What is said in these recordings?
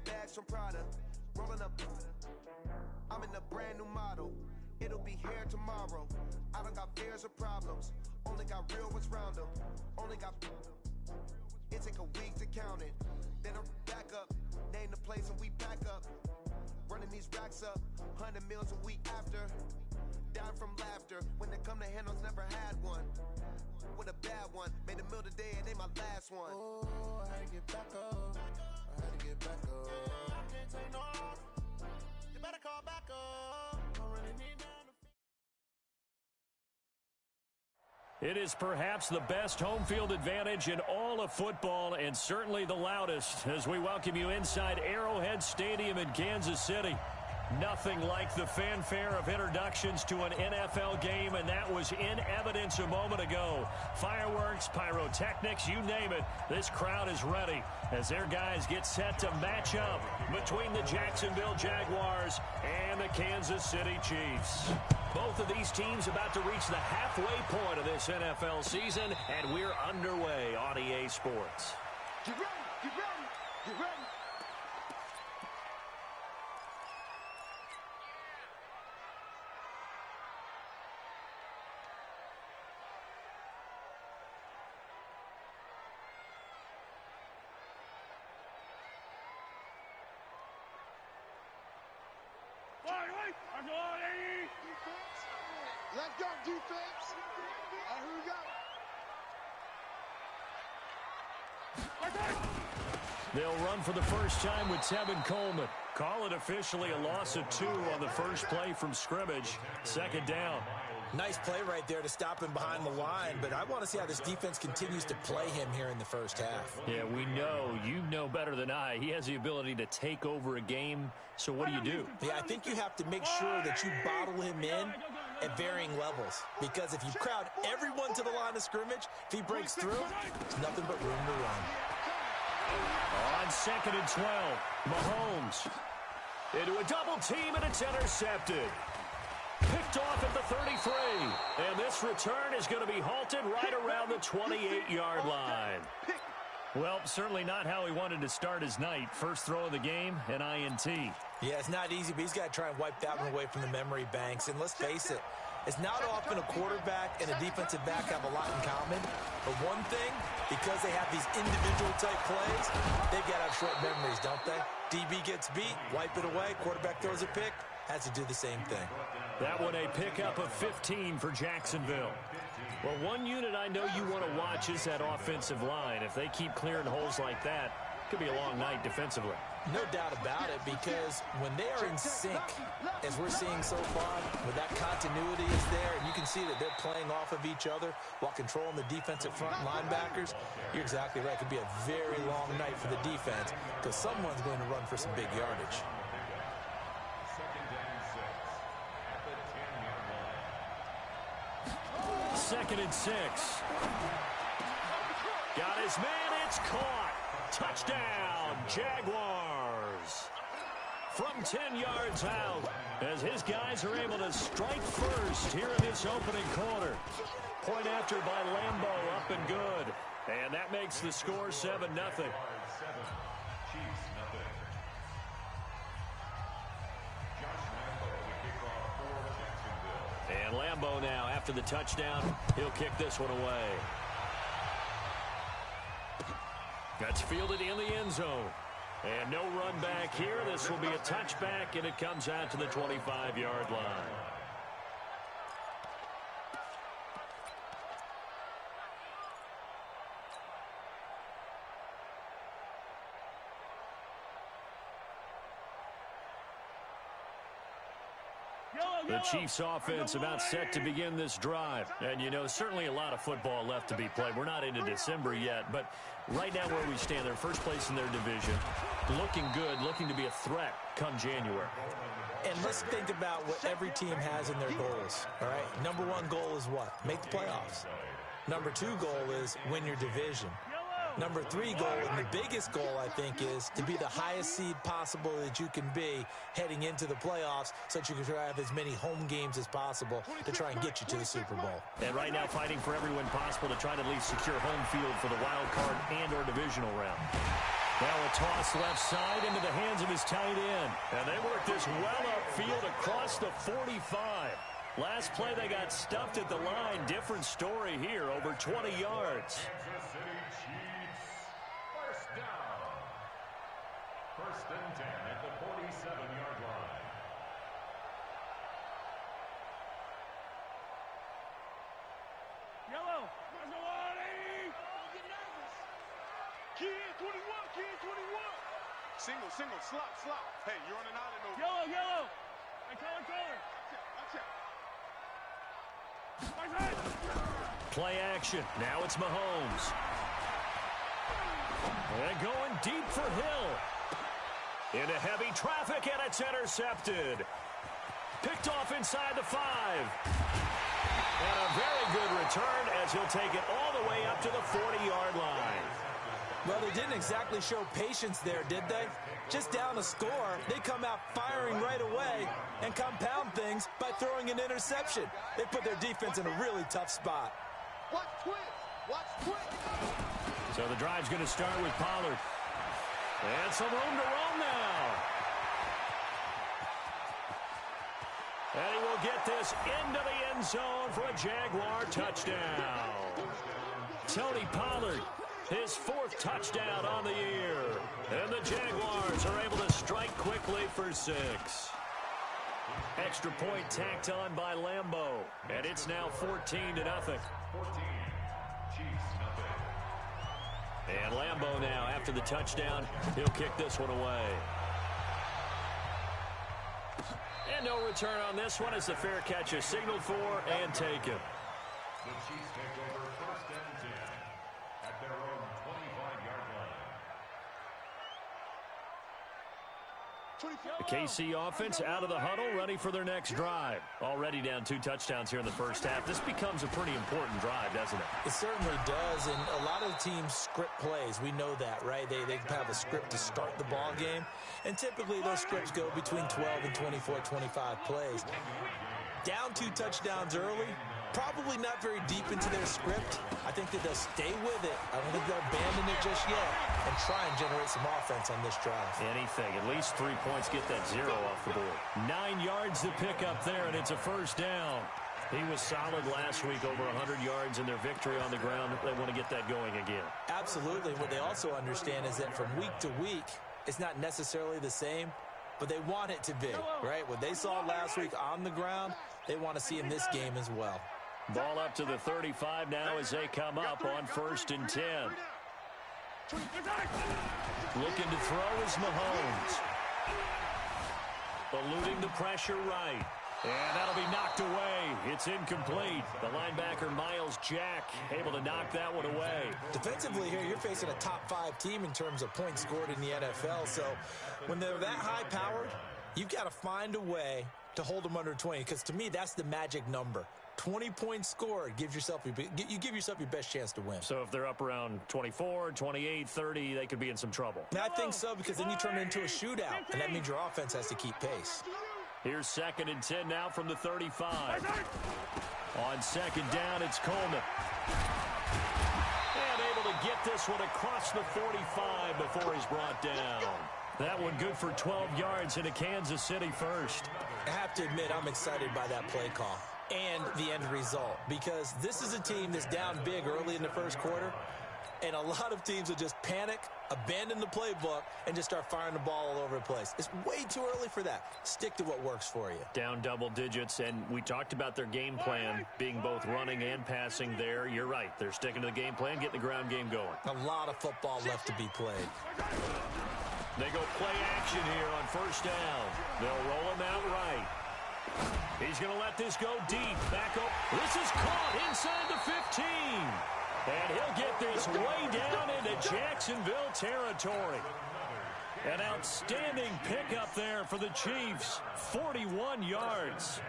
got bags from Prada, rolling up. I'm in a brand new model. It'll be here tomorrow. I don't got fears or problems. Only got real ones round them. Only got. It take a week to count it. Then I'm back up. Name the place and we back up. Running these racks up. 100 meals a week after. Dying from laughter. When they come to handles, never had one. With a bad one. Made a meal today and they my last one. Oh, I had to get back up. I had to get back up. I can't take no. You better call back up. I really need down. It is perhaps the best home field advantage in all of football and certainly the loudest as we welcome you inside Arrowhead Stadium in Kansas City. Nothing like the fanfare of introductions to an NFL game, and that was in evidence a moment ago. Fireworks, pyrotechnics, you name it, this crowd is ready as their guys get set to match up between the Jacksonville Jaguars and the Kansas City Chiefs. Both of these teams about to reach the halfway point of this NFL season, and we're underway on EA Sports. Get ready, get ready, get ready. Let's go, defense. Here we go. They'll run for the first time with Tevin Coleman. Call it officially a loss of 2 on the first play from scrimmage. Second down. Nice play right there to stop him behind the line, but I want to see how this defense continues to play him here in the first half. Yeah, we know. You know better than I. He has the ability to take over a game, so what do? Yeah, I think you have to make sure that you bottle him in at varying levels, because if you crowd everyone to the line of scrimmage, if he breaks through, there's nothing but room to run. On 2nd and 12, Mahomes into a double team, and it's intercepted. Picked off at the 33, and this return is going to be halted right around the 28-yard line. Well, certainly not how he wanted to start his night. First throw of the game, an INT. Yeah, it's not easy, but he's got to try and wipe that one away from the memory banks. And let's face it, it's not often a quarterback and a defensive back have a lot in common. But one thing, because they have these individual type plays, they've got to have short memories, don't they? DB gets beat, wipe it away, quarterback throws a pick, has to do the same thing. That one a pickup of 15 for Jacksonville. Well, one unit I know you want to watch is that offensive line. If they keep clearing holes like that, it could be a long night defensively. No doubt about it, because when they are in sync, as we're seeing so far, when that continuity is there, and you can see that they're playing off of each other while controlling the defensive front linebackers, you're exactly right. It could be a very long night for the defense because someone's going to run for some big yardage. Second and 6. Got his man, it's caught. Touchdown, Jaguars. From 10 yards out, as his guys are able to strike first here in this opening quarter. Point after by Lambo, up and good. And that makes the score 7-0. And Lambo now, after the touchdown, he'll kick this one away. That's fielded in the end zone. And no run back here. This will be a touchback, and it comes out to the 25-yard line. The Chiefs offense about set to begin this drive. And, you know, certainly a lot of football left to be played. We're not into December yet, but right now where we stand, they're first place in their division. Looking good, looking to be a threat come January. And let's think about what every team has in their goals, all right? Number one goal is what? Make the playoffs. Number two goal is win your division. Number three goal, and the biggest goal, I think, is to be the highest seed possible that you can be heading into the playoffs so that you can try to have as many home games as possible to try and get you to the Super Bowl. And right now fighting for every win possible to try to at least secure home field for the wild card and or divisional round. Now a toss left side into the hands of his tight end. And they work this well upfield across the 45. Last play they got stuffed at the line. Different story here, over 20 yards. Kansas City Chiefs, first down. First and 10 at the 47-yard line. Yellow. Kid 21, kid 21. Single, slop. Hey, you're on an island over. Yellow. Hey, color. Play action. Now it's Mahomes. And going deep for Hill. Into heavy traffic, and it's intercepted. Picked off inside the 5. And a very good return as he'll take it all the way up to the 40-yard line. Well, they didn't exactly show patience there, did they? Just down a score, they come out firing right away and compound things by throwing an interception. They put their defense in a really tough spot. Watch twist. So the drive's going to start with Pollard. And some room to roam now. And he will get this into the end zone for a Jaguar touchdown. Tony Pollard, his 4th touchdown on the year. And the Jaguars are able to strike quickly for 6. Extra point tacked on by Lambeau. And it's now 14-0. 14, Chiefs, nothing. And Lambeau now, after the touchdown, he'll kick this one away. And no return on this one as the fair catch is signaled for and taken. The Chiefs take over first and 10 at their own 25-yard line. The KC offense out of the huddle, ready for their next drive. Already down 2 touchdowns here in the first half. This becomes a pretty important drive, doesn't it? It certainly does, and a lot of teams script plays. We know that, right? They have a script to start the ball game, and typically those scripts go between 12 and 24, 25 plays. Down 2 touchdowns early, probably not very deep into their script. I think that they'll stay with it. I don't think they'll abandon it just yet and try and generate some offense on this drive. Anything. At least 3 points. Get that 0 off the board. 9 yards to pick up there, and it's a first down. He was solid last week, over 100 yards in their victory on the ground. They want to get that going again. Absolutely. What they also understand is that from week to week, it's not necessarily the same, but they want it to be, right? What they saw last week on the ground, they want to see in this game as well. Ball up to the 35 now as they come up on first and 10. Looking to throw is Mahomes. Eluding the pressure right. And that'll be knocked away. It's incomplete. The linebacker, Miles Jack, able to knock that one away. Defensively here, you're facing a top 5 team in terms of points scored in the NFL. So when they're that high-powered, you've got to find a way to hold them under 20. Because to me, that's the magic number. 20 points scored gives yourself you give yourself your best chance to win. So if they're up around 24, 28, 30, they could be in some trouble. And I think so, because then you turn it into a shootout, and that means your offense has to keep pace. Here's second and 10 now from the 35. On second down, it's Coleman. And able to get this one across the 45 before he's brought down. That one good for 12 yards into Kansas City first. I have to admit, I'm excited by that play call and the end result, because this is a team that's down big early in the first quarter, and a lot of teams will just panic, abandon the playbook, and just start firing the ball all over the place. It's way too early for that. Stick to what works for you. Down double digits, and we talked about their game plan being both running and passing there. You're right. They're sticking to the game plan, getting the ground game going. A lot of football left to be played. They go play action here on first down. They'll roll him out right. He's going to let this go deep. Back up. This is caught inside the 15. And he'll get this way down into Jacksonville territory. An outstanding pickup there for the Chiefs. 41 yards.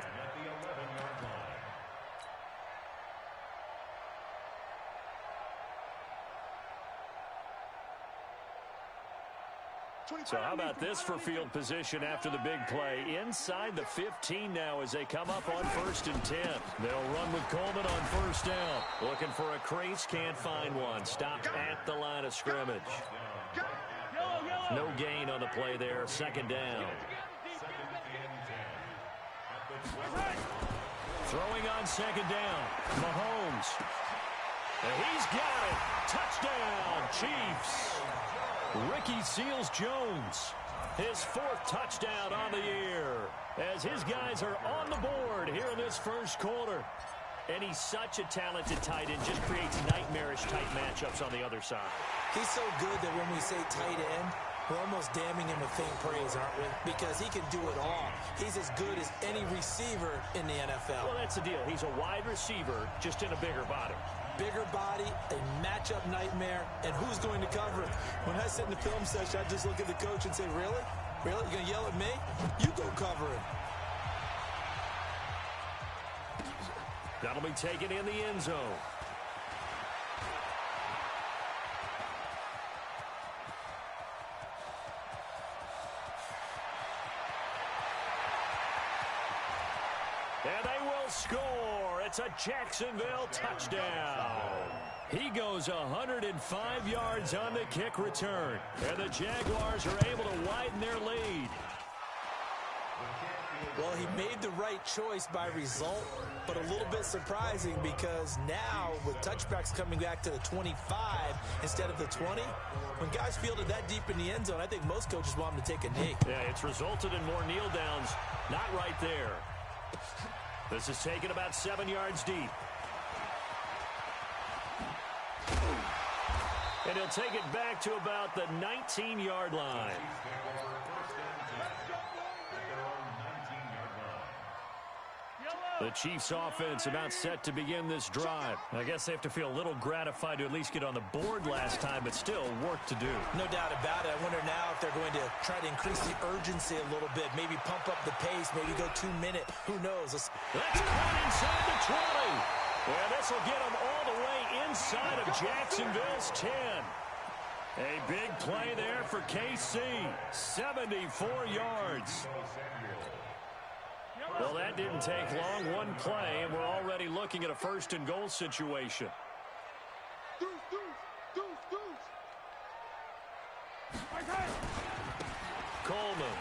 So how about this for field position after the big play? Inside the 15 now as they come up on first and 10. They'll run with Coleman on first down. Looking for a crease, can't find one. Stopped at the line of scrimmage. No gain on the play there. Second down. Throwing on second down. Mahomes. And he's got it. Touchdown, Chiefs. Ricky Seals-Jones. His 4th touchdown on the year as his guys are on the board here in this first quarter. And he's such a talented tight end, just creates nightmarish tight matchups on the other side. He's so good that when we say tight end, we're almost damning him with faint praise, aren't we? Because he can do it all. He's as good as any receiver in the NFL. Well, that's the deal. He's a wide receiver, just in a bigger body. Bigger body, a matchup nightmare, and who's going to cover him? When I sit in the film session, I just look at the coach and say, really? Really? You going to yell at me? You go cover him. That'll be taken in the end zone. And they will score. It's a Jacksonville touchdown. He goes 105 yards on the kick return. And the Jaguars are able to widen their lead. Well, he made the right choice by result, but a little bit surprising because now with touchbacks coming back to the 25 instead of the 20, when guys fielded that deep in the end zone, I think most coaches want them to take a knee. Yeah, it's resulted in more kneel downs. Not right there. This is taken about 7 yards deep. And he'll take it back to about the 19-yard line. The Chiefs offense about set to begin this drive. I guess they have to feel a little gratified to at least get on the board last time, but still work to do. No doubt about it. I wonder now if they're going to try to increase the urgency a little bit, maybe pump up the pace, maybe go 2-minute. Who knows? That's caught inside the 20. And this will get them all the way inside of Jacksonville's 10. A big play there for KC. 74 yards. Well, that didn't take long. One play, and we're already looking at a first-and-goal situation. Coleman.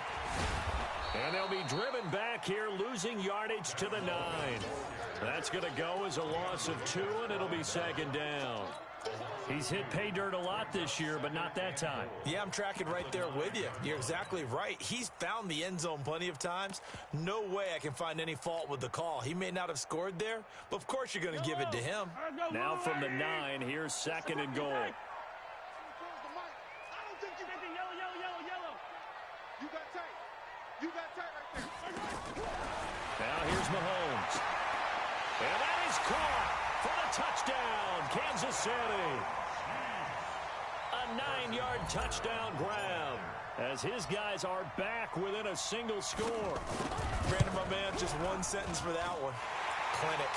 And they'll be driven back here, losing yardage to the 9. That's going to go as a loss of 2, and it'll be second down. He's hit pay dirt a lot this year, but not that time. Yeah, I'm tracking right there with you. You're exactly right. He's found the end zone plenty of times. No way I can find any fault with the call. He may not have scored there, but of course you're going to give it to him. Now from the 9, here's second and goal. Now here's Mahomes. And that is caught for the touchdown, Kansas City. A 9-yard touchdown grab as his guys are back within a single score. Brandon, my man, just one sentence for that one. Clinic.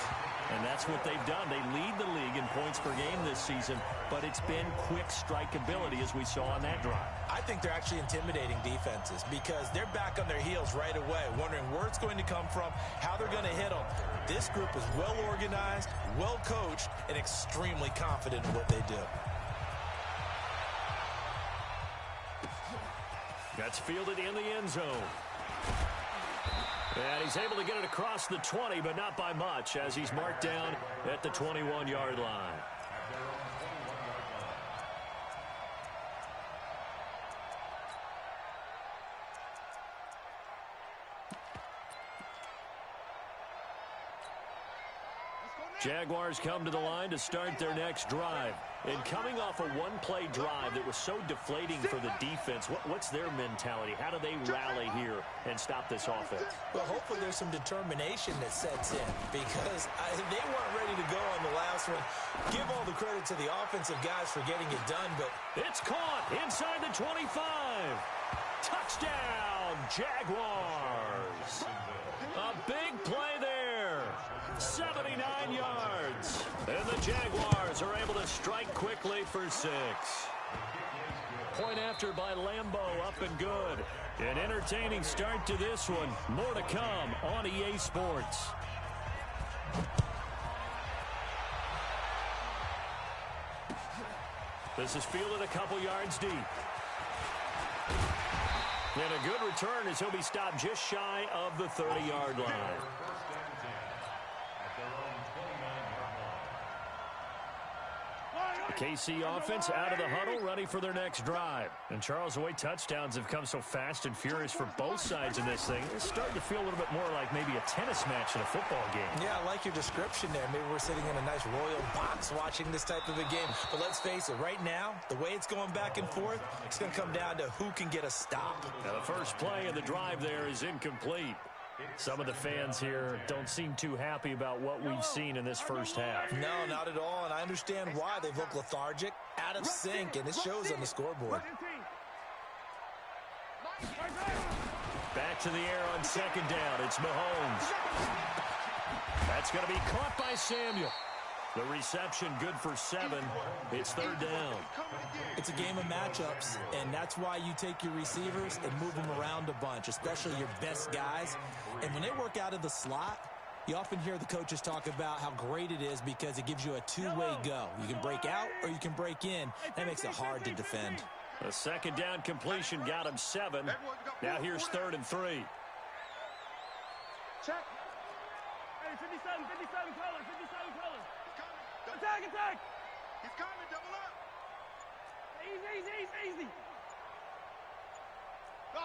And that's what they've done. They lead the league in points per game this season, but it's been quick strikeability as we saw on that drive. I think they're actually intimidating defenses because they're back on their heels right away, wondering where it's going to come from, how they're going to hit them. This group is well organized, well coached, and extremely confident in what they do. That's fielded in the end zone. And he's able to get it across the 20, but not by much, as he's marked down at the 21-yard line. Jaguars come to the line to start their next drive. And coming off a one-play drive that was so deflating for the defense, what's their mentality? How do they rally here and stop this offense? Well, hopefully there's some determination that sets in because they weren't ready to go on the last one. Give all the credit to the offensive guys for getting it done, but it's caught inside the 25. Touchdown, Jaguars. A big play there. 79 yards. And the Jaguars are able to strike quickly for 6. Point after by Lambeau, up and good. An entertaining start to this one. More to come on EA Sports. This is fielded a couple yards deep. And a good return as he'll be stopped just shy of the 30-yard line. First and 10 at their own 29-yard line. The KC offense out of the huddle, ready for their next drive. And Charles, the way touchdowns have come so fast and furious for both sides in this thing, it's starting to feel a little bit more like maybe a tennis match in a football game. Yeah, I like your description there. Maybe we're sitting in a nice royal box watching this type of a game. But let's face it, right now, the way it's going back and forth, it's going to come down to who can get a stop. Now, the first play of the drive there is incomplete. Some of the fans here don't seem too happy about what we've seen in this first half. No, not at all, and I understand why. They've looked lethargic, out of sync, and it shows on the scoreboard. Back to the air on second down. It's Mahomes. That's going to be caught by Samuel. The reception good for 7. It's third down. It's a game of matchups, and that's why you take your receivers and move them around a bunch, especially your best guys. And when they work out of the slot, you often hear the coaches talk about how great it is because it gives you a two-way go. You can break out or you can break in. That makes it hard to defend. The second down completion got him 7. Now here's 3rd and 3. Check. Hey, 57 color, 57 color. Attack, attack. He's coming, double up. Easy. Go.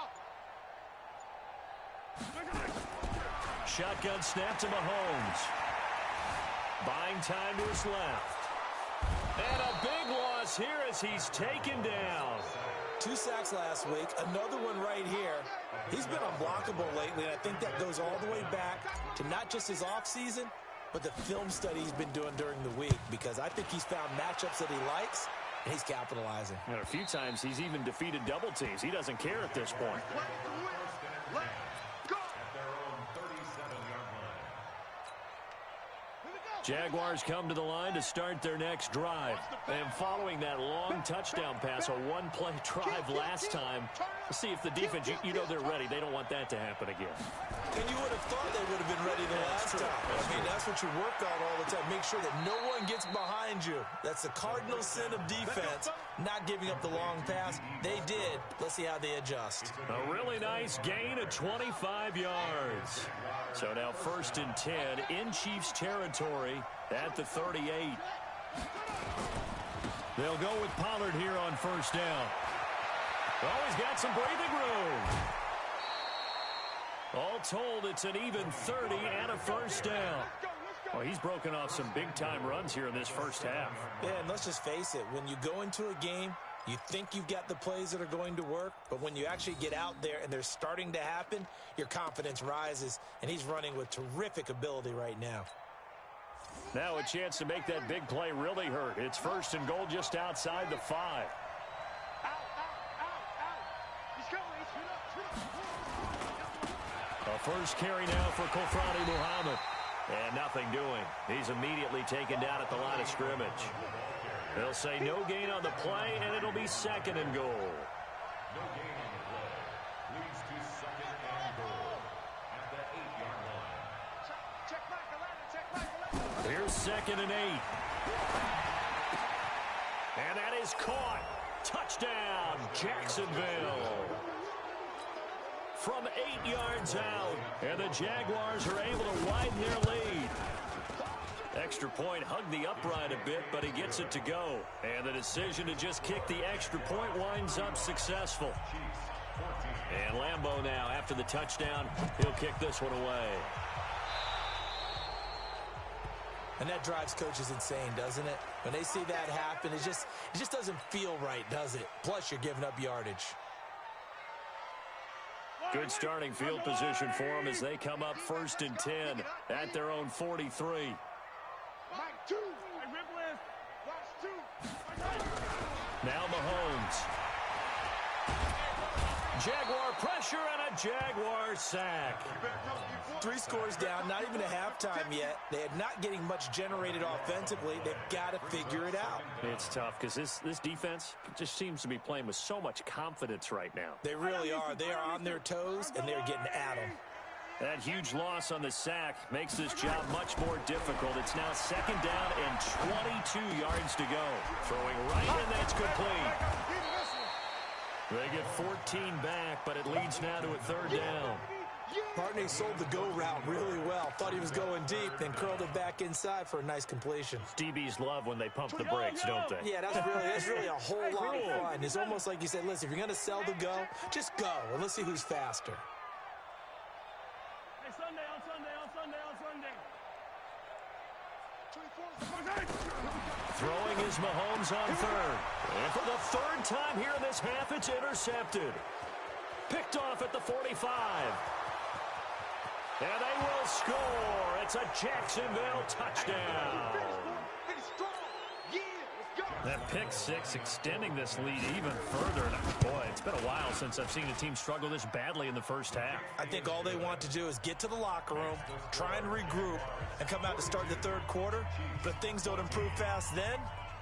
Shotgun snap to Mahomes. Buying time to his left. And a big loss here as he's taken down. 2 sacks last week, another one right here. He's been unblockable lately, and I think that goes all the way back to not just his offseason, but the film study he's been doing during the week, because I think he's found matchups that he likes, and he's capitalizing. And a few times he's even defeated double teams. He doesn't care at this point. Jaguars come to the line to start their next drive. And following that long touchdown pass, a one-play drive last time, let's see if the defense, you know they're ready. They don't want that to happen again. And you would have thought they would have been ready the last time. I mean, that's what you work on all the time. Make sure that no one gets behind you. That's the cardinal sin of defense, not giving up the long pass. They did. Let's see how they adjust. A really nice gain of 25 yards. So now 1st and 10 in Chiefs territory at the 38. They'll go with Pollard here on 1st down. Oh, he's got some breathing room. All told, it's an even 30 and a 1st down. Well, he's broken off some big-time runs here in this first half. Yeah, and let's just face it. When you go into a game, you think you've got the plays that are going to work, but when you actually get out there and they're starting to happen, your confidence rises, and he's running with terrific ability right now. Now a chance to make that big play really hurt. It's 1st and goal just outside the 5. A first carry now for Kofrani Muhammad. And nothing doing. He's immediately taken down at the line of scrimmage. They'll say no gain on the play, and it'll be 2nd and goal. No gain on the play. Leads to 2nd and goal at the 8-yard line. Here's 2nd and 8. And that is caught. Touchdown, Jacksonville. From 8 yards out, and the Jaguars are able to widen their lead. Extra point hugged the upright a bit, but he gets it to go. And the decision to just kick the extra point winds up successful. And Lambeau now, after the touchdown, he'll kick this one away. And that drives coaches insane, doesn't it? When they see that happen, it just doesn't feel right, does it? Plus, you're giving up yardage. Good starting field position for them as they come up 1st and 10 at their own 43. Now Mahomes. Jaguar pressure and a Jaguar sack. 3 scores down, not even a halftime yet. They are not getting much generated offensively. They've got to figure it out. It's tough because this defense just seems to be playing with so much confidence right now. They really are. They are on their toes, and they're getting at them. That huge loss on the sack makes this job much more difficult. It's now 2nd down and 22 yards to go. Throwing right, and that's complete. They get 14 back, but it leads now to a third down. Barney sold the go route really well. Thought he was going deep, then curled it back inside for a nice completion. DBs love when they pump the brakes, don't they? Yeah, that's really a whole lot of fun. It's almost like you said, listen, if you're going to sell the go, just go, and let's see who's faster. Hey, Sunday, on Sunday. Throwing is Mahomes on third. And for the third time here in this half, it's intercepted. Picked off at the 45. And they will score. It's a Jacksonville touchdown. That pick six extending this lead even further. And boy, it's been a while since I've seen a team struggle this badly in the first half. I think all they want to do is get to the locker room, try and regroup, and come out to start the third quarter. But if things don't improve fast then,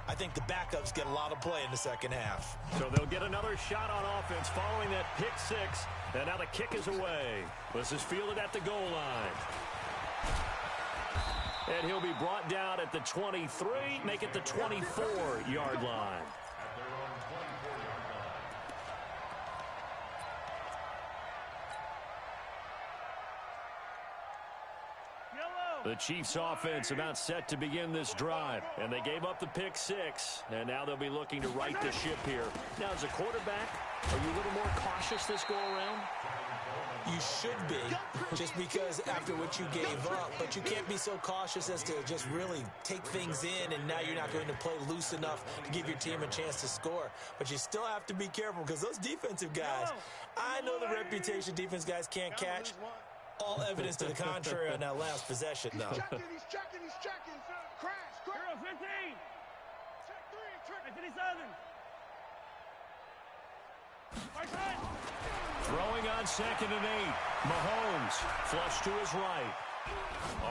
I think the backups get a lot of play in the second half. So they'll get another shot on offense following that pick six. And now the kick is away. This is fielded at the goal line. And he'll be brought down at the 23, make it the 24-yard line. The Chiefs offense about set to begin this drive. And they gave up the pick six. And now they'll be looking to right the ship here. Now, as a quarterback, are you a little more cautious this go-around? You should be, just because after what you gave up. But you can't be so cautious as to just really take things in, and now you're not going to play loose enough to give your team a chance to score. But you still have to be careful, because those defensive guys, I know the reputation defense guys can't catch. All evidence to the contrary on that last possession, though. He's checking. Crash. Hero 15. Check 3. 57. Right side. Throwing on 2nd and 8. Mahomes flush to his right.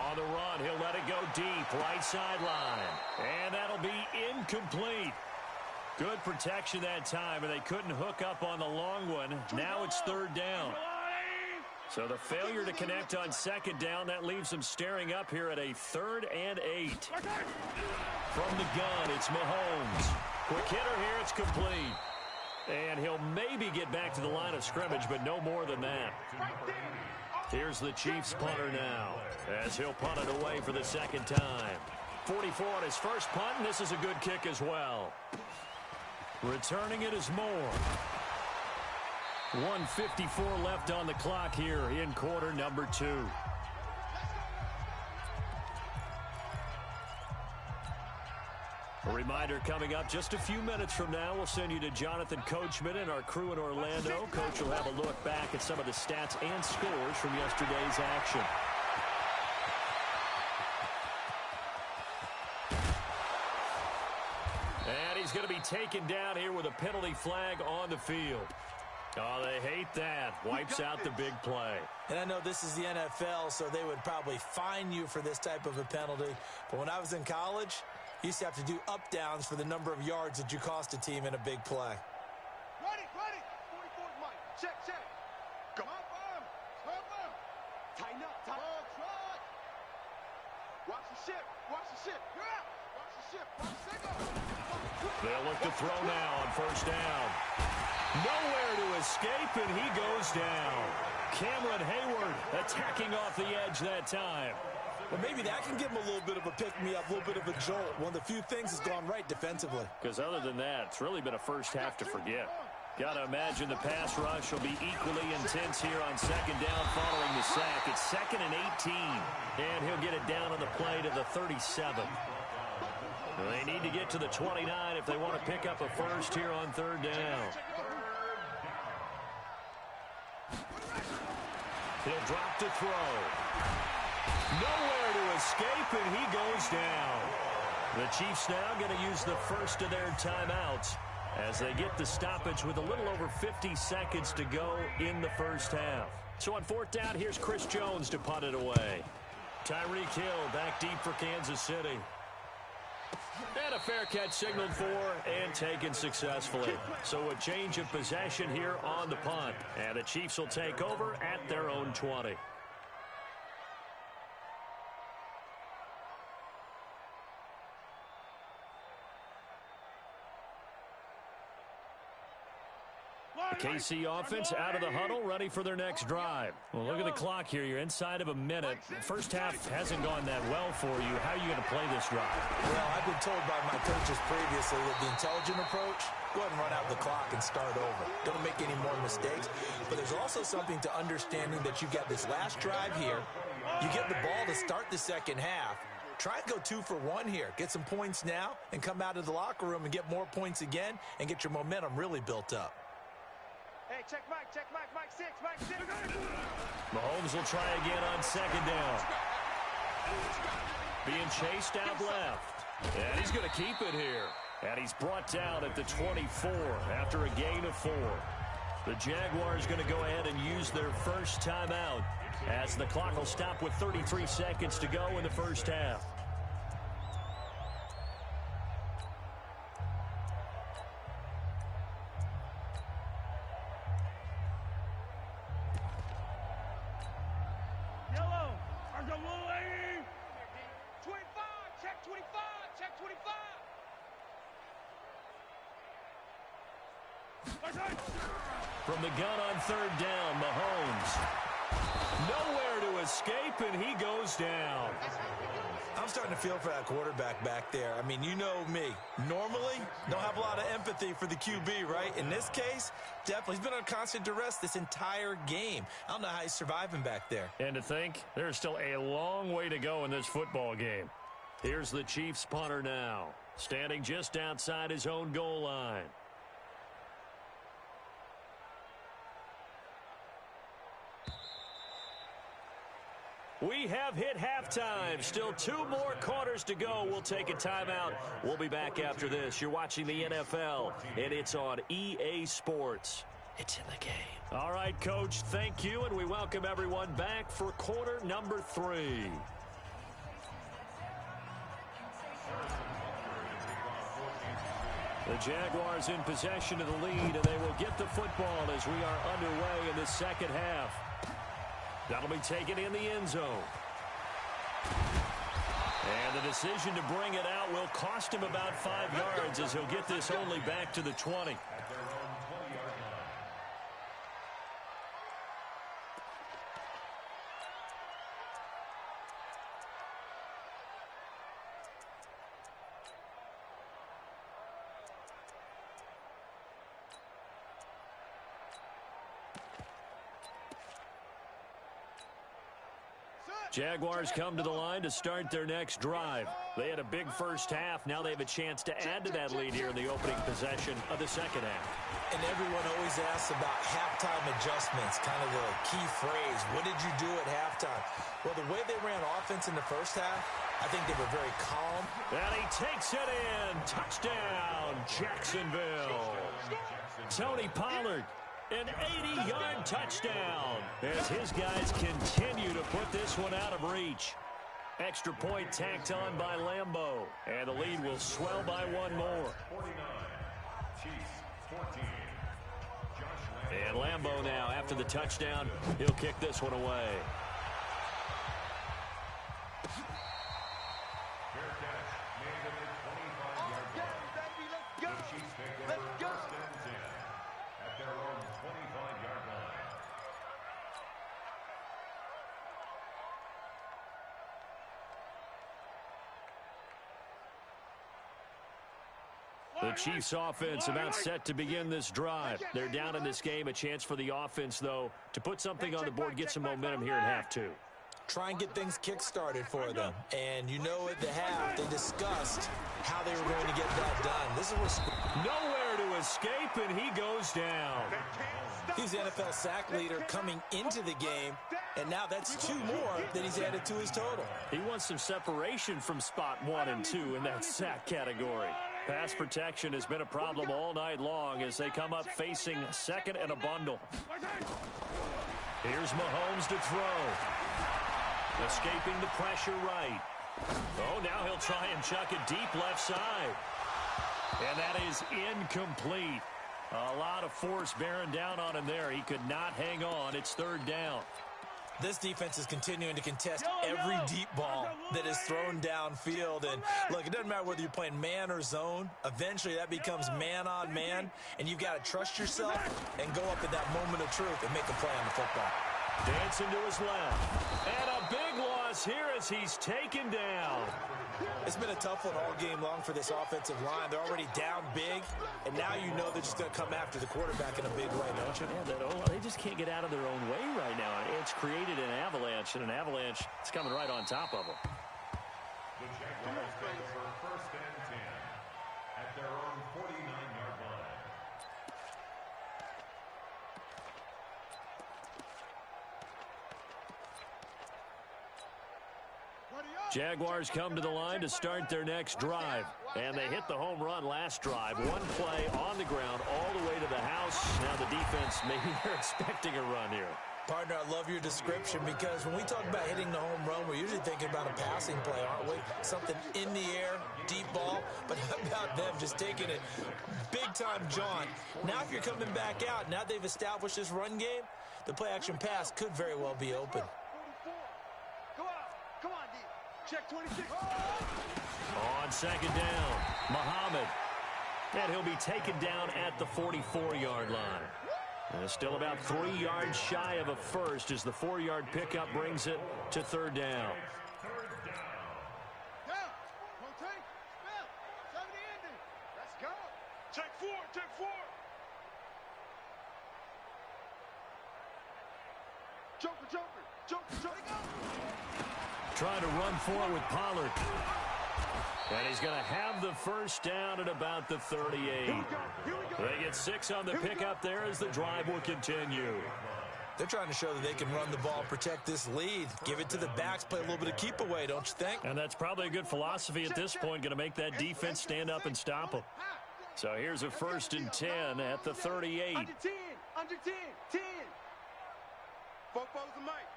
On the run, he'll let it go deep. Right sideline. And that'll be incomplete. Good protection that time, and they couldn't hook up on the long one. Now it's third down. So the failure to connect on 2nd down, that leaves them staring up here at a 3rd and 8. From the gun, it's Mahomes. Quick hitter here, it's complete. And he'll maybe get back to the line of scrimmage, but no more than that. Here's the Chiefs punter now, as he'll punt it away for the second time. 44 on his first punt, and this is a good kick as well. Returning it is Moore. 1:54 left on the clock here in quarter number 2. A reminder coming up just a few minutes from now, we'll send you to Jonathan Coachman and our crew in Orlando. Coach will have a look back at some of the stats and scores from yesterday's action. And he's going to be taken down here with a penalty flag on the field. Oh, they hate that. Wipes out the big play. And I know this is the NFL, so they would probably fine you for this type of a penalty. But when I was in college, you used to have to do up-downs for the number of yards that you cost a team in a big play. Ready. 44 Mike. Check. Go. Up. Tighten up. Watch the ship. Watch the ship. They'll look to throw now on first down. Nowhere to escape, and he goes down. Cameron Hayward attacking off the edge that time. Well, maybe that can give him a little bit of a pick-me-up, a little bit of a jolt. One of the few things has gone right defensively. Because other than that, it's really been a first half to forget. Got to imagine the pass rush will be equally intense here on 2nd down following the sack. It's 2nd and 18, and he'll get it down on the play to the 37. They need to get to the 29 if they want to pick up a first here on 3rd down. He'll drop to throw. Nowhere to escape, and he goes down. The Chiefs now going to use the first of their timeouts as they get the stoppage with a little over 50 seconds to go in the first half. So on 4th down, here's Chris Jones to punt it away. Tyreek Hill back deep for Kansas City. And a fair catch signaled for and taken successfully. So a change of possession here on the punt. And the Chiefs will take over at their own 20. The KC offense out of the huddle, ready for their next drive. Well, look at the clock here. You're inside of a minute. The first half hasn't gone that well for you. How are you going to play this drive? Well, I've been told by my coaches previously that the intelligent approach, go ahead and run out the clock and start over. Don't make any more mistakes. But there's also something to understanding that you've got this last drive here. You get the ball to start the second half. Try and go 2 for 1 here. Get some points now and come out of the locker room and get more points again and get your momentum really built up. Hey, check Mike, Mike 6, Mike 6. Mahomes will try again on second down. Being chased out left. And he's going to keep it here. And he's brought down at the 24 after a gain of 4. The Jaguars going to go ahead and use their first timeout as the clock will stop with 33 seconds to go in the first half. Yellow, RWA. 25, check 25, check 25. From the gun on third down, Mahomes. Nowhere to escape, and he goes down. I'm starting to feel for that quarterback back there. I mean, you know me. Normally, don't have a lot of empathy for the QB, right? In this case, definitely. He's been on constant duress this entire game. I don't know how he's surviving back there. And to think, there's still a long way to go in this football game. Here's the Chiefs punter now, standing just outside his own goal line. We have hit halftime. Still 2 more quarters to go. We'll take a timeout. We'll be back after this. You're watching the NFL, and it's on EA Sports. It's in the game. All right, Coach, thank you, and we welcome everyone back for quarter number 3. The Jaguars in possession of the lead, and they will get the football as we are underway in the second half. That'll be taken in the end zone. And the decision to bring it out will cost him about 5 yards as he'll get this only back to the 20. Jaguars come to the line to start their next drive. They had a big first half. Now they have a chance to add to that lead here in the opening possession of the second half. And everyone always asks about halftime adjustments, kind of the key phrase. What did you do at halftime? Well, the way they ran offense in the first half, I think they were very calm. And he takes it in. Touchdown, Jacksonville. Tony Pollard. An 80-yard touchdown as his guys continue to put this one out of reach. Extra point tacked on by Lambeau. And the lead will swell by 1 more. And Lambeau now, after the touchdown, he'll kick this one away. The Chiefs offense about set to begin this drive. They're down in this game. A chance for the offense, though, to put something on the board, get some momentum here in half 2. Try and get things kick-started for them. And you know at the half, they discussed how they were going to get that done. This is what... Nowhere to escape, and he goes down. He's the NFL sack leader coming into the game, and now that's 2 more that he's added to his total. He wants some separation from spot 1 and 2 in that sack category. Pass protection has been a problem all night long as they come up facing second and a bundle. Here's Mahomes to throw. Escaping the pressure right. Oh, now he'll try and chuck it deep left side. And that is incomplete. A lot of force bearing down on him there. He could not hang on. It's third down. This defense is continuing to contest every deep ball that is thrown downfield. And, look, it doesn't matter whether you're playing man or zone. Eventually, that becomes man-on-man, and you've got to trust yourself and go up at that moment of truth and make a play on the football. Dancing to his left. And a big loss here as he's taken down. It's been a tough one all game long for this offensive line. They're already down big, and now you know they're just going to come after the quarterback in a big way, don't you? Yeah, they just can't get out of their own way right now. It's created an avalanche, and an avalanche is coming right on top of them. The Jaguars take over 1st and 10 at their own 49-yard line. Jaguars come to the line to start their next drive. And they hit the home run last drive. One play on the ground all the way to the house. Now the defense, maybe they're expecting a run here. Partner, I love your description because when we talk about hitting the home run, we're usually thinking about a passing play, aren't we? Something in the air, deep ball. But how about them just taking it big-time jaunt? Now if you're coming back out, now they've established this run game, the play-action pass could very well be open. Check 26. On second down, Muhammad. And he'll be taken down at the 44-yard line. And still about 3 yards shy of a first as the 4-yard pickup brings it to third down. Let's go. Check four. Joker. Trying to run forward with Pollard. And he's going to have the first down at about the 38. Here we go. They get 6 on the pickup there as the drive will continue. They're trying to show that they can run the ball, protect this lead, give it to the backs, play a little bit of keep away, don't you think? And that's probably a good philosophy at this point, going to make that defense stand up and stop them. So here's a 1st and 10 at the 38. Under 10. Fofo's the Mike.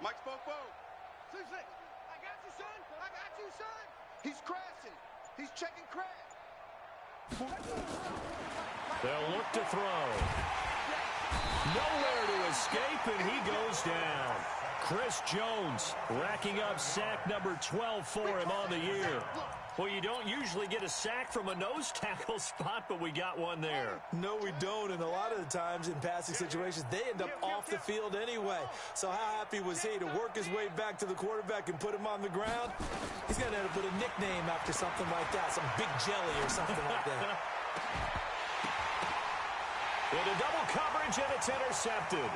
Mike's Fofo. 6-6. I got you, son. He's crashing. He's checking crash. They'll look to throw. Nowhere to escape, and he goes down. Chris Jones racking up sack number 12 for him on the year. Well, you don't usually get a sack from a nose tackle spot, but we got one there. No, we don't, and a lot of the times in passing situations, they end up off the field anyway. So how happy was he to work his way back to the quarterback and put him on the ground? He's going to end up with a nickname after something like that, some Big Jelly or something like that. Into double coverage, and it's intercepted.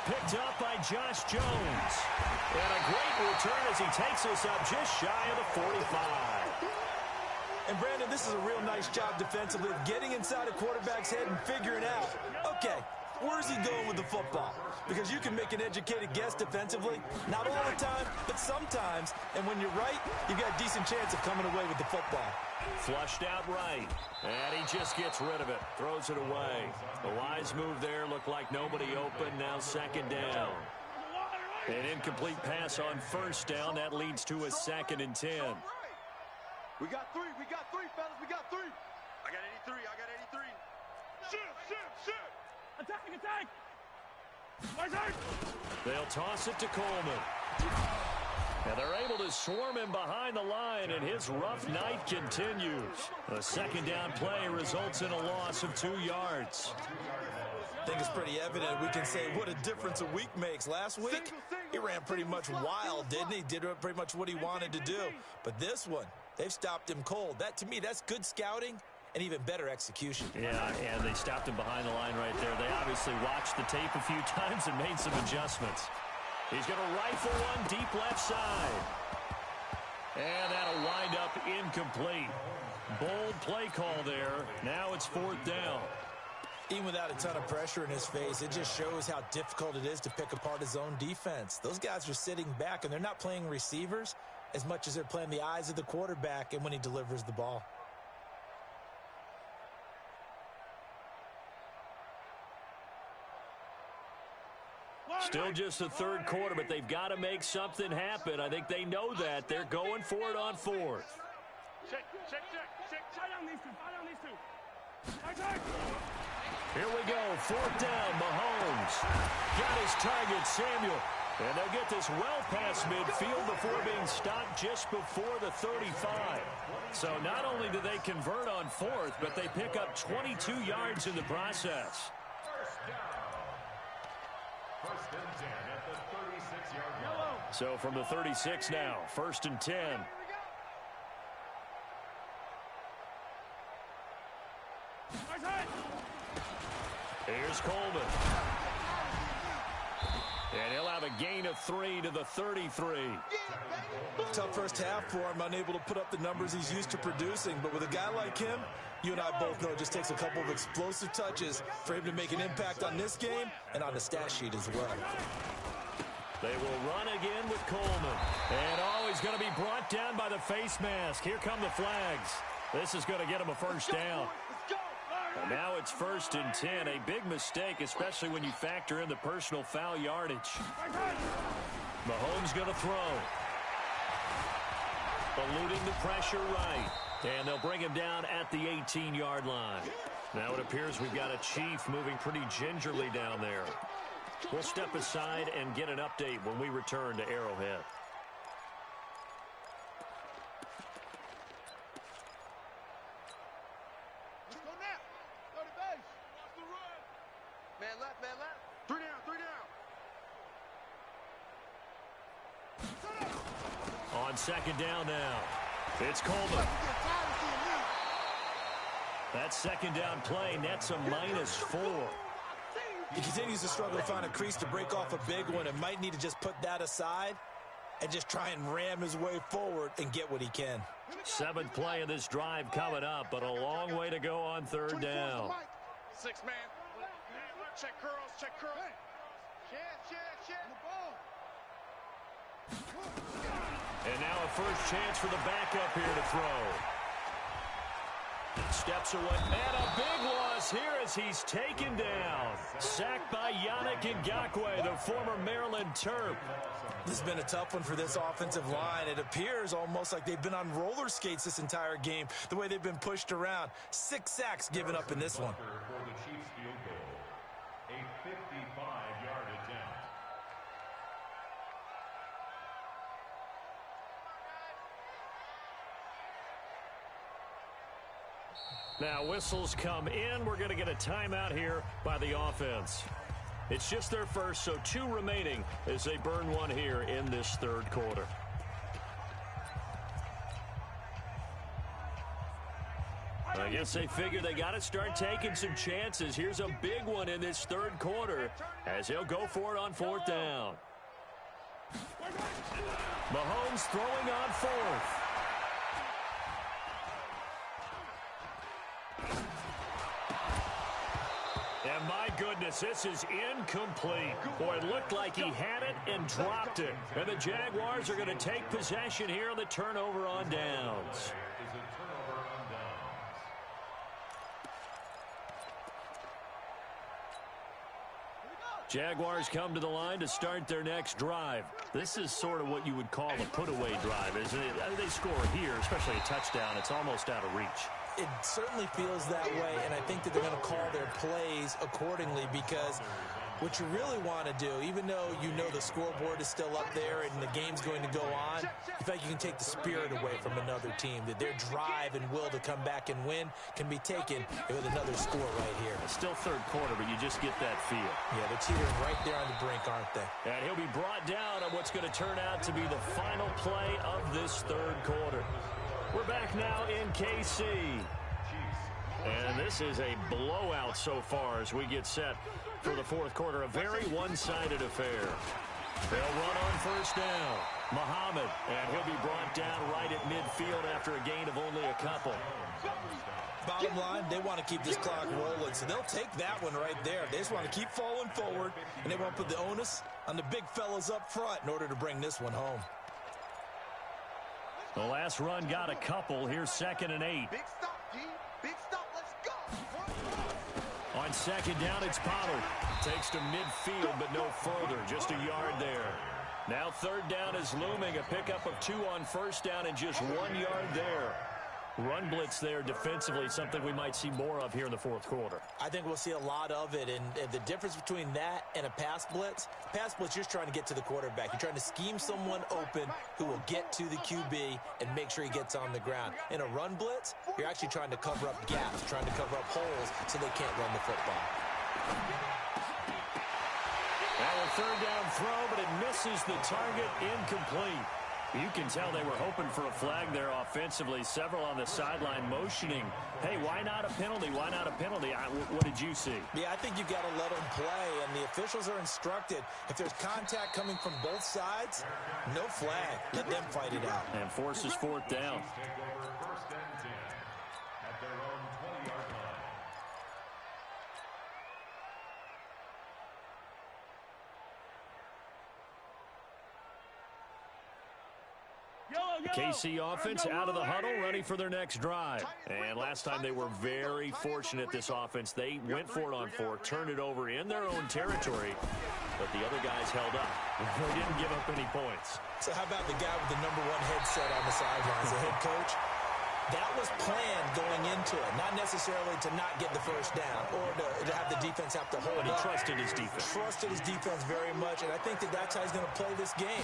Picked up by Josh Jones. And a great return as he takes us up just shy of the 45. And, Brandon, this is a real nice job defensively of getting inside a quarterback's head and figuring out, okay, where's he going with the football? Because you can make an educated guess defensively, not all the time, but sometimes. And when you're right, you've got a decent chance of coming away with the football. Flushed out right, and he just gets rid of it, throws it away. The wise move there, looked like nobody open, now second down. An incomplete pass on 1st down, that leads to a 2nd and 10. We got three, fellas, we got 3. I got 83. Shoot. Attack. They'll toss it to Coleman. And they're able to swarm him behind the line, and his rough night continues. A 2nd down play results in a loss of 2 yards. I think it's pretty evident. We can say what a difference a week makes. Last week, he ran pretty much wild, didn't he? Did pretty much what he wanted to do. But this one, they've stopped him cold. That, to me, that's good scouting and even better execution. Yeah, and they stopped him behind the line right there. They obviously watched the tape a few times and made some adjustments. He's going to rifle one deep left side. And that'll wind up incomplete. Bold play call there. Now it's 4th down. Even without a ton of pressure in his face, it just shows how difficult it is to pick apart his own defense. Those guys are sitting back, and they're not playing receivers as much as they're playing the eyes of the quarterback and when he delivers the ball. Still just the 3rd quarter, but they've got to make something happen. I think they know that. They're going for it on 4th. Check. Fight on these two. Here we go. 4th down. Mahomes got his target, Samuel. And they'll get this well past midfield before being stopped just before the 35. So not only do they convert on fourth, but they pick up 22 yards in the process. First down. First and 10 at the 36-yard line. So from the 36 now, 1st and 10. Here's Coleman. And he'll have a gain of 3 to the 33. Tough first half for him, unable to put up the numbers he's used to producing. But with a guy like him, you and I both know it just takes a couple of explosive touches for him to make an impact on this game and on the stat sheet as well. They will run again with Coleman. And he's going to be brought down by the face mask. Here come the flags. This is going to get him a first down. And now it's 1st and 10. A big mistake, especially when you factor in the personal foul yardage. Mahomes going to throw. Eluding the pressure right. And they'll bring him down at the 18-yard line. Now it appears we've got a Chief moving pretty gingerly down there. We'll step aside and get an update when we return to Arrowhead. On 2nd down now, it's Coleman. That 2nd down play nets a -4. He continues to struggle to find a crease to break off a big one and might need to just put that aside and just try and ram his way forward and get what he can. 7th play of this drive coming up, but a long way to go on 3rd down. 6 man. Check curls, check curls. And now a first chance for the backup here to throw. Steps away, and a big loss here as he's taken down. Sacked by Yannick Ngakoue, the former Maryland Terp. This has been a tough one for this offensive line. It appears almost like they've been on roller skates this entire game, the way they've been pushed around. 6 sacks given up in this one. For the Chiefs field goal, a 55-yard attempt. Now whistles come in. We're going to get a timeout here by the offense. It's just their first, so 2 remaining as they burn one here in this 3rd quarter. I guess they figure they got to start taking some chances. Here's a big one in this 3rd quarter as he'll go for it on 4th down. Mahomes throwing on 4th. And my goodness, this is incomplete. Boy, it looked like he had it and dropped it. And the Jaguars are going to take possession here on the turnover on downs. Jaguars come to the line to start their next drive. This is sort of what you would call a put-away drive, isn't it? They score here, especially a touchdown. It's almost out of reach. It certainly feels that way, and I think that they're going to call their plays accordingly because what you really want to do, even though you know the scoreboard is still up there and the game's going to go on, in fact, you can take the spirit away from another team, that their drive and will to come back and win can be taken with another score right here. It's still 3rd quarter, but you just get that feel. Yeah, they're teetering right there on the brink, aren't they? And he'll be brought down on what's going to turn out to be the final play of this 3rd quarter. We're back now in KC. And this is a blowout so far as we get set for the 4th quarter. A very one-sided affair. They'll run on 1st down. Muhammad, and he'll be brought down right at midfield after a gain of only a couple. Bottom line, they want to keep this clock rolling, so they'll take that one right there. They just want to keep falling forward, and they want to put the onus on the big fellas up front in order to bring this one home. The last run got a couple. Here's 2nd and 8. Big stop, G. Big stop. Let's go. On 2nd down, it's Pollard. Takes to midfield, but no further. Just a yard there. Now 3rd down is looming. A pickup of 2 on 1st down and just 1 yard there. Run blitz there defensively, something we might see more of here in the fourth quarter. I think we'll see a lot of it, and the difference between that and a pass blitz, you're just trying to get to the quarterback. You're trying to scheme someone open who will get to the QB and make sure he gets on the ground. In a run blitz, you're actually trying to cover up gaps, trying to cover up holes so they can't run the football. Now a third down throw, but it misses the target, incomplete. You can tell they were hoping for a flag there offensively. Several on the sideline motioning, hey, why not a penalty? Why not a penalty? What did you see? Yeah, I think you've got to let them play, and the officials are instructed. If there's contact coming from both sides, no flag. Let them fight it out. And forces fourth down. First and 10 at their own 20-yard line. KC offense out of the huddle, ready for their next drive. And last time they were very fortunate, this offense. They went for it on fourth, turned it over in their own territory, but the other guys held up. They didn't give up any points. So how about the guy with the #1 headset on the sidelines, the head coach? That was planned going into it, not necessarily to not get the first down or to have the defense have to hold But he up. trusted his defense. Trusted his defense very much, and I think that's how he's going to play this game.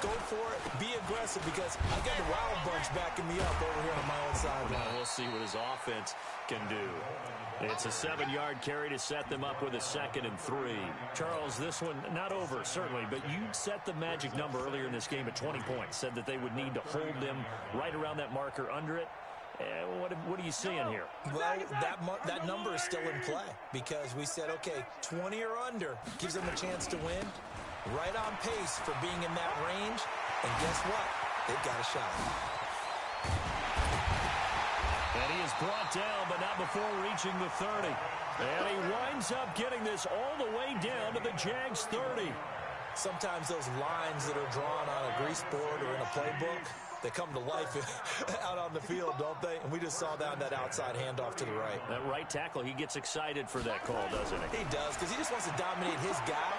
Go for it, be aggressive, because I got the Wild Bunch backing me up over here on my own sideline. Now we'll see what his offense can do. It's a 7-yard carry to set them up with a 2nd and 3. Charles, this one not over, certainly, but you set the magic number earlier in this game at 20 points, said that they would need to hold them right around that marker under it. What are you seeing here? Well, that number is still in play because we said, okay, 20 or under gives them a chance to win. Right on pace for being in that range. And guess what? They've got a shot. And he is brought down, but not before reaching the 30. And he winds up getting this all the way down to the Jags 30. Sometimes those lines that are drawn on a grease board or in a playbook, they come to life out on the field, don't they? And we just saw that outside handoff to the right. That right tackle, he gets excited for that call, doesn't he? He does, because he just wants to dominate his guy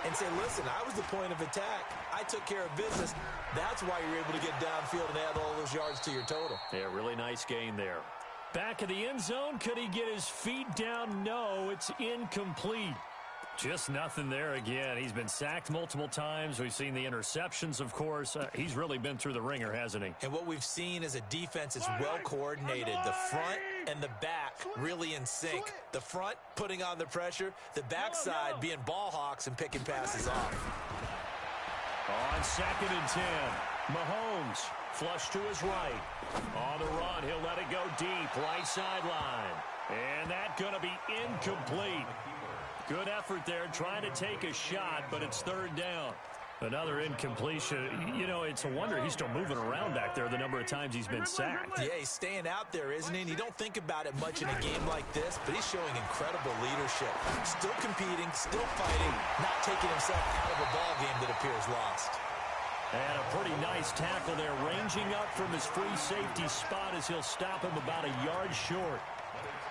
and say, listen, I was the point of attack. I took care of business. That's why you're able to get downfield and add all those yards to your total. Yeah, really nice gain there. Back of the end zone, could he get his feet down? No, it's incomplete. Just nothing there again. He's been sacked multiple times. We've seen the interceptions, of course. He's really been through the ringer, hasn't he? And what we've seen is a defense that's well coordinated. The front and the back really in sync. The front putting on the pressure. The backside being ball hawks and picking passes off. On 2nd and 10, Mahomes flush to his right. On the run, he'll let it go deep, right sideline. And that's going to be incomplete. Good effort there, trying to take a shot, but it's 3rd down. Another incompletion. You know, it's a wonder he's still moving around back there the number of times he's been sacked. Yeah, he's staying out there, isn't he? And you don't think about it much in a game like this, but he's showing incredible leadership. Still competing, still fighting, not taking himself out of a ball game that appears lost. And a pretty nice tackle there, ranging up from his free safety spot as he'll stop him about a yard short.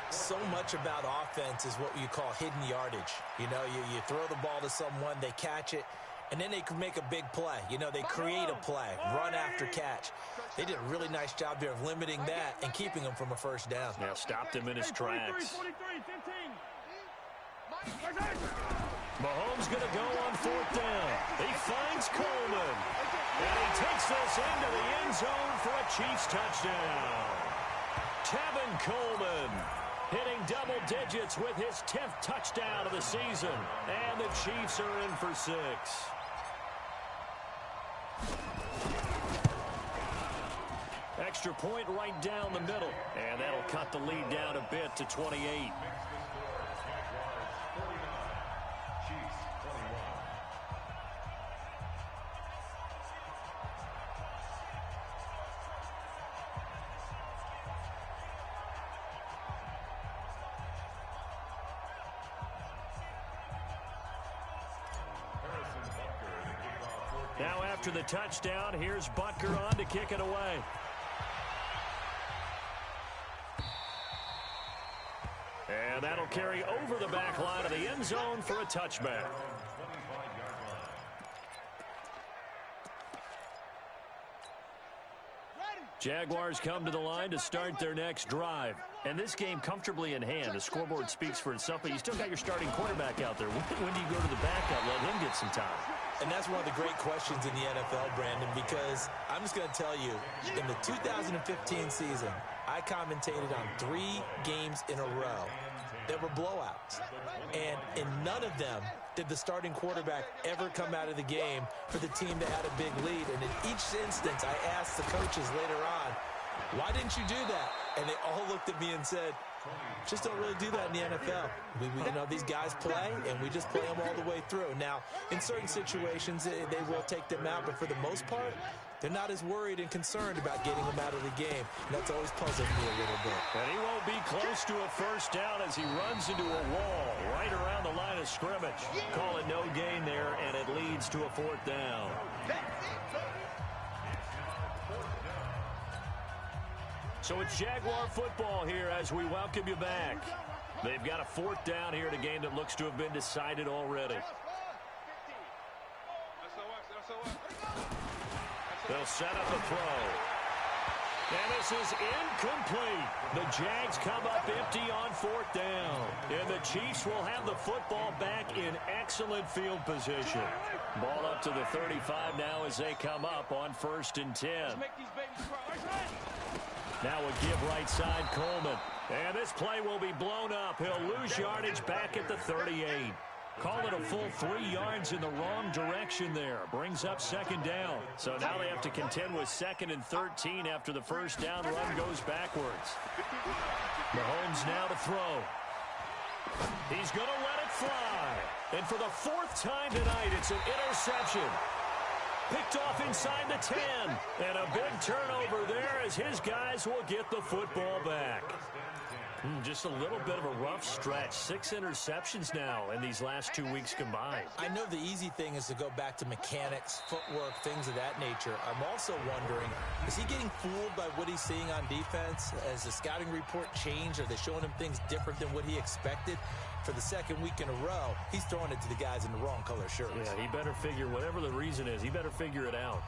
So much about offense is what you call hidden yardage. You know, you throw the ball to someone, they catch it, and then they can make a big play. You know, they create a play, run after catch. They did a really nice job there of limiting that and keeping him from a first down. Yeah, stopped him in his tracks. Mahomes going to go on 4th down. He finds Coleman. And he takes this into the end zone for a Chiefs touchdown. Tevin Coleman hitting double digits with his 10th touchdown of the season. And the Chiefs are in for 6. Extra point right down the middle. And that'll cut the lead down a bit to 28. Now after the touchdown, here's Butker on to kick it away. And that'll carry over the back line of the end zone for a touchback. Jaguars come to the line to start their next drive. And this game comfortably in hand. The scoreboard speaks for itself, but you still got your starting quarterback out there. When do you go to the backup, let him get some time? And that's one of the great questions in the NFL, Brandon, because I'm just going to tell you, in the 2015 season, I commentated on 3 games in a row that were blowouts. And in none of them did the starting quarterback ever come out of the game for the team that had a big lead. And in each instance, I asked the coaches later on, why didn't you do that? And they all looked at me and said, just don't really do that in the NFL. You know, these guys play, and we just play them all the way through. Now, in certain situations, they will take them out, but for the most part, they're not as worried and concerned about getting them out of the game. And that's always puzzled me a little bit. And he won't be close to a first down as he runs into a wall right around the line of scrimmage. Call it no gain there, and it leads to a 4th down. So it's Jaguar football here as we welcome you back. They've got a 4th down here in a game that looks to have been decided already. They'll set up a throw. And this is incomplete. The Jags come up empty on 4th down. And the Chiefs will have the football back in excellent field position. Ball up to the 35 now as they come up on 1st and 10. Now a give right side, Coleman. And this play will be blown up. He'll lose yardage back at the 38. Call it a full 3 yards in the wrong direction there. Brings up 2nd down. So now they have to contend with 2nd and 13 after the first down run goes backwards. Mahomes now to throw. He's going to let it fly. And for the 4th time tonight, it's an interception. Picked off inside the 10. And a big turnover there as his guys will get the football back. Just a little bit of a rough stretch. 6 interceptions now in these last 2 weeks combined. I know the easy thing is to go back to mechanics, footwork, things of that nature. I'm also wondering, is he getting fooled by what he's seeing on defense? Has the scouting report changed? Are they showing him things different than what he expected? For the 2nd week in a row, he's throwing it to the guys in the wrong color shirts. Yeah, he better figure, whatever the reason is, he better figure it out.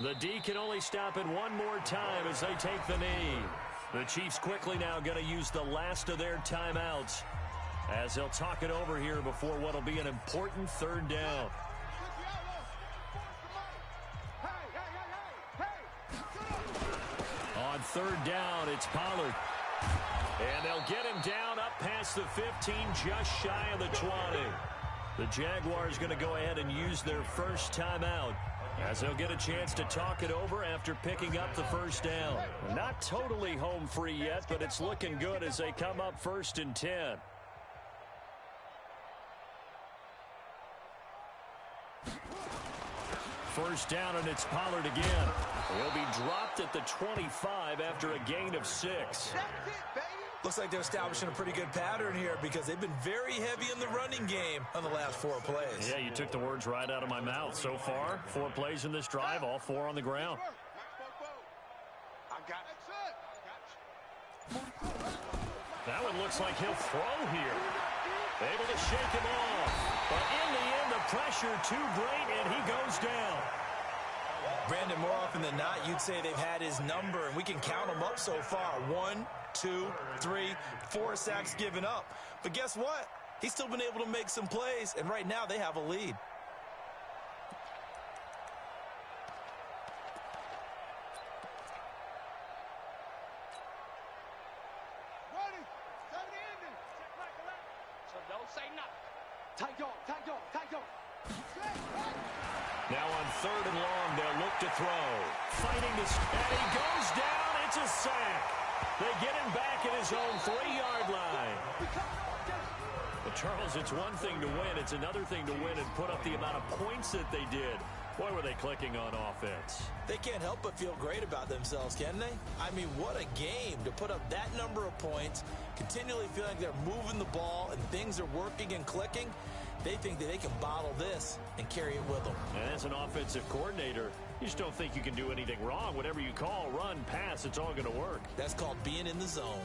The D can only stop it one more time as they take the knee. The Chiefs quickly now going to use the last of their timeouts as they'll talk it over here before what will be an important 3rd down. On 3rd down, it's Pollard. And they'll get him down up past the 15, just shy of the 20. The Jaguars going to go ahead and use their first timeout as they'll get a chance to talk it over after picking up the first down. Not totally home free yet, but it's looking good as they come up 1st and 10. First down, and it's Pollard again. He'll be dropped at the 25 after a gain of 6. Looks like they're establishing a pretty good pattern here because they've been very heavy in the running game on the last 4 plays. Yeah, you took the words right out of my mouth. So far, 4 plays in this drive, all 4 on the ground. That one looks like he'll throw here. Able to shake him off. But in the end, the pressure too great, and he goes down. Brandon, more often than not, you'd say they've had his number, and we can count them up so far. 1, 2, 3, 4 sacks given up. But guess what? He's still been able to make some plays, and right now they have a lead. Now on 3rd and long, they'll look to throw. Fighting to, and he goes down. It's a sack. They get him back at his own 3-yard line. But Charles, it's one thing to win. It's another thing to win and put up the amount of points that they did. Boy, were they clicking on offense. They can't help but feel great about themselves, can they? I mean, what a game to put up that number of points, continually feel like they're moving the ball and things are working and clicking. They think that they can bottle this and carry it with them. And as an offensive coordinator, you just don't think you can do anything wrong. Whatever you call, run, pass, it's all going to work. That's called being in the zone.